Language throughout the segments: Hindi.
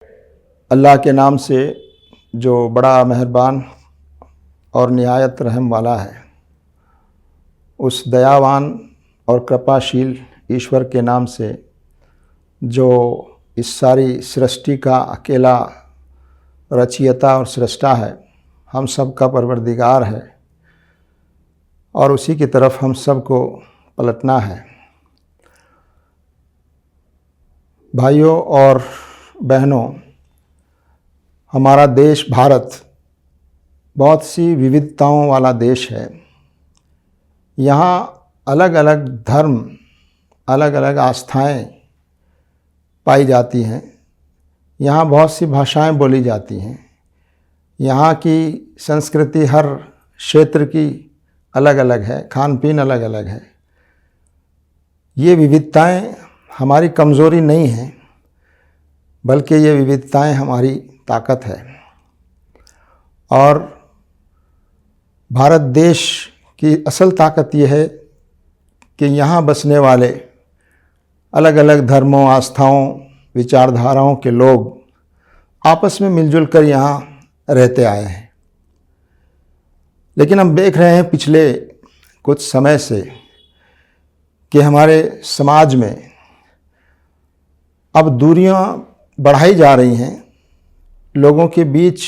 अल्लाह के नाम से जो बड़ा मेहरबान और निहायत रहम वाला है, उस दयावान और कृपाशील ईश्वर के नाम से जो इस सारी सृष्टि का अकेला रचयिता और सृष्टा है, हम सब का परवरदिगार है और उसी की तरफ हम सब को पलटना है। भाइयों और बहनों, हमारा देश भारत बहुत सी विविधताओं वाला देश है। यहाँ अलग अलग धर्म, अलग अलग आस्थाएं पाई जाती हैं। यहाँ बहुत सी भाषाएं बोली जाती हैं। यहाँ की संस्कृति हर क्षेत्र की अलग अलग है, खान पीन अलग अलग है। ये विविधताएं हमारी कमज़ोरी नहीं हैं, बल्कि ये विविधताएं हमारी ताकत है। और भारत देश की असल ताकत ये है कि यहाँ बसने वाले अलग अलग धर्मों, आस्थाओं, विचारधाराओं के लोग आपस में मिलजुल कर यहाँ रहते आए हैं। लेकिन हम देख रहे हैं पिछले कुछ समय से कि हमारे समाज में अब दूरियां बढ़ाई जा रही हैं, लोगों के बीच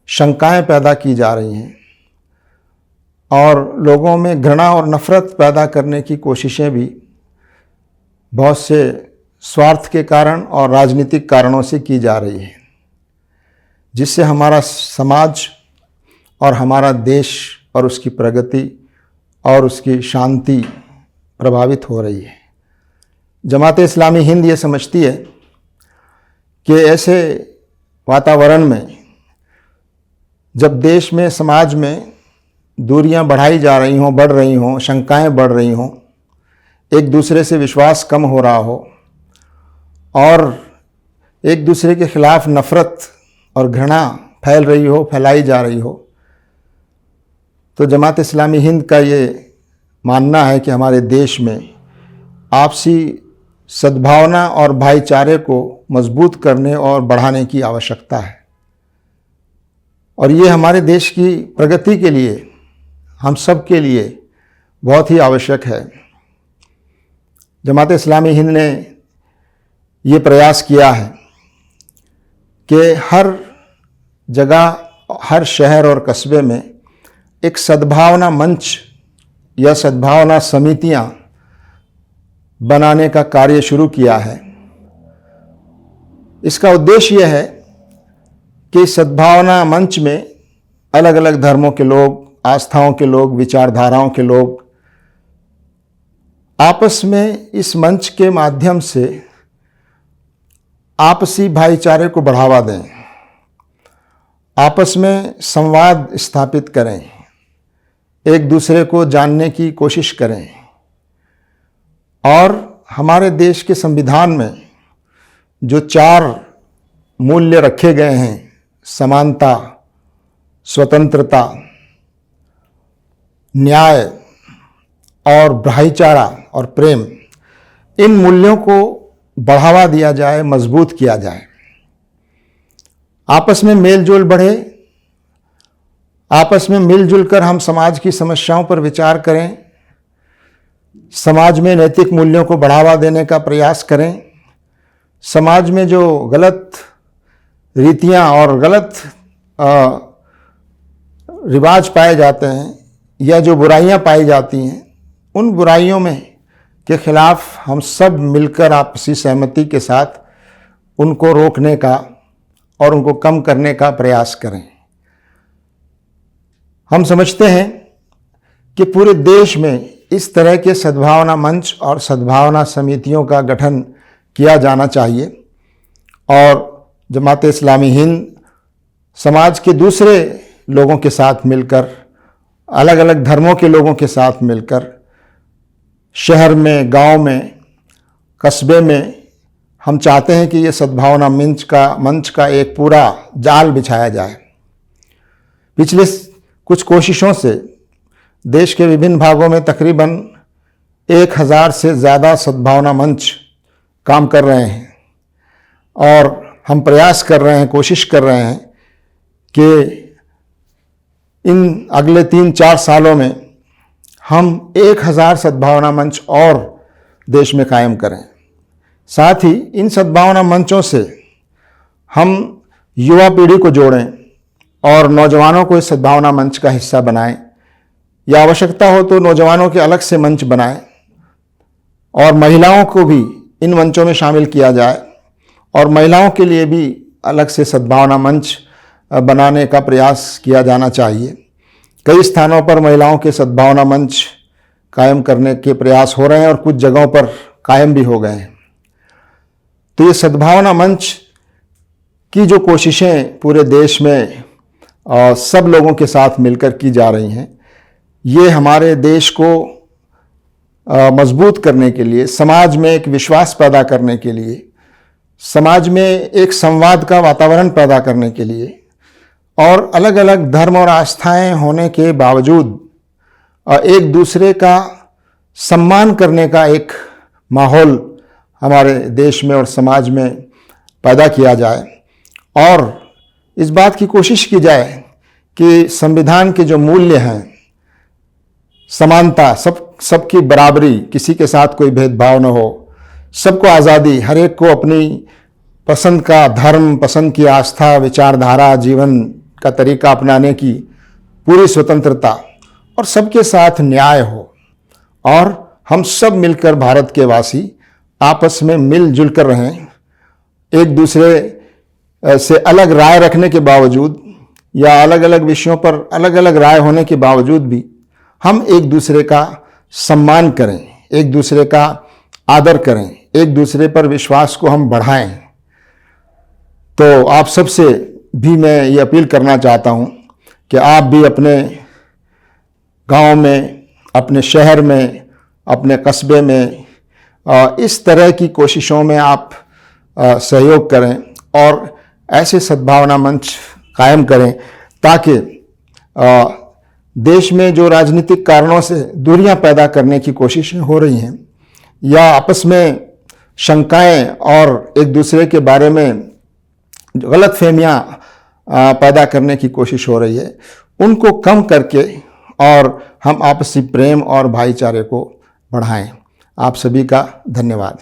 शंकाएं पैदा की जा रही हैं और लोगों में घृणा और नफ़रत पैदा करने की कोशिशें भी बहुत से स्वार्थ के कारण और राजनीतिक कारणों से की जा रही हैं, जिससे हमारा समाज और हमारा देश और उसकी प्रगति और उसकी शांति प्रभावित हो रही है। जमात-ए इस्लामी हिंद ये समझती है कि ऐसे वातावरण में जब देश में, समाज में दूरियां बढ़ाई जा रही हों, बढ़ रही हों, शंकाएं बढ़ रही हों, एक दूसरे से विश्वास कम हो रहा हो और एक दूसरे के खिलाफ नफ़रत और घृणा फैल रही हो, फैलाई जा रही हो, तो जमात इस्लामी हिंद का ये मानना है कि हमारे देश में आपसी सद्भावना और भाईचारे को मजबूत करने और बढ़ाने की आवश्यकता है। और ये हमारे देश की प्रगति के लिए, हम सब के लिए बहुत ही आवश्यक है। जमात इस्लामी हिंद ने ये प्रयास किया है कि हर जगह, हर शहर और कस्बे में एक सद्भावना मंच या सद्भावना समितियां बनाने का कार्य शुरू किया है। इसका उद्देश्य यह है कि सद्भावना मंच में अलग अलग धर्मों के लोग, आस्थाओं के लोग, विचारधाराओं के लोग आपस में इस मंच के माध्यम से आपसी भाईचारे को बढ़ावा दें, आपस में संवाद स्थापित करें, एक दूसरे को जानने की कोशिश करें। और हमारे देश के संविधान में जो 4 मूल्य रखे गए हैं, समानता, स्वतंत्रता, न्याय और भाईचारा और प्रेम, इन मूल्यों को बढ़ावा दिया जाए, मजबूत किया जाए, आपस में मेल जोल बढ़े, आपस में मिलजुल कर हम समाज की समस्याओं पर विचार करें, समाज में नैतिक मूल्यों को बढ़ावा देने का प्रयास करें, समाज में जो गलत रीतियां और गलत रिवाज पाए जाते हैं या जो बुराइयां पाई जाती हैं, उन बुराइयों में के खिलाफ हम सब मिलकर आपसी सहमति के साथ उनको रोकने का और उनको कम करने का प्रयास करें। हम समझते हैं कि पूरे देश में इस तरह के सद्भावना मंच और सद्भावना समितियों का गठन किया जाना चाहिए और जमात इस्लामी हिंद समाज के दूसरे लोगों के साथ मिलकर, अलग अलग धर्मों के लोगों के साथ मिलकर शहर में, गांव में, कस्बे में हम चाहते हैं कि ये सद्भावना मंच का एक पूरा जाल बिछाया जाए। पिछले कुछ कोशिशों से देश के विभिन्न भागों में तकरीबन 1000 से ज़्यादा सद्भावना मंच काम कर रहे हैं और हम प्रयास कर रहे हैं, कोशिश कर रहे हैं कि इन अगले 3-4 सालों में हम 1000 सद्भावना मंच और देश में कायम करें। साथ ही इन सद्भावना मंचों से हम युवा पीढ़ी को जोड़ें और नौजवानों को इस सद्भावना मंच का हिस्सा बनाएं, या आवश्यकता हो तो नौजवानों के अलग से मंच बनाएं और महिलाओं को भी इन मंचों में शामिल किया जाए और महिलाओं के लिए भी अलग से सद्भावना मंच बनाने का प्रयास किया जाना चाहिए। कई स्थानों पर महिलाओं के सद्भावना मंच कायम करने के प्रयास हो रहे हैं और कुछ जगहों पर कायम भी हो गए हैं। तो ये सद्भावना मंच की जो कोशिशें पूरे देश में सब लोगों के साथ मिलकर की जा रही हैं, ये हमारे देश को मजबूत करने के लिए, समाज में एक विश्वास पैदा करने के लिए, समाज में एक संवाद का वातावरण पैदा करने के लिए और अलग अलग धर्म और आस्थाएं होने के बावजूद एक दूसरे का सम्मान करने का एक माहौल हमारे देश में और समाज में पैदा किया जाए और इस बात की कोशिश की जाए कि संविधान के जो मूल्य हैं, समानता, सबकी बराबरी, किसी के साथ कोई भेदभाव न हो, सबको आज़ादी, हर एक को अपनी पसंद का धर्म, पसंद की आस्था, विचारधारा, जीवन का तरीका अपनाने की पूरी स्वतंत्रता और सबके साथ न्याय हो और हम सब मिलकर भारत के वासी आपस में मिलजुल कर रहें। एक दूसरे से अलग राय रखने के बावजूद या अलग अलग विषयों पर अलग अलग राय होने के बावजूद भी हम एक दूसरे का सम्मान करें, एक दूसरे का आदर करें, एक दूसरे पर विश्वास को हम बढ़ाएं। तो आप सबसे भी मैं ये अपील करना चाहता हूँ कि आप भी अपने गांव में, अपने शहर में, अपने कस्बे में इस तरह की कोशिशों में आप सहयोग करें और ऐसे सद्भावना मंच कायम करें ताकि देश में जो राजनीतिक कारणों से दूरियां पैदा करने की कोशिशें हो रही हैं या आपस में शंकाएं और एक दूसरे के बारे में गलतफहमियां पैदा करने की कोशिश हो रही है, उनको कम करके और हम आपसी प्रेम और भाईचारे को बढ़ाएं। आप सभी का धन्यवाद।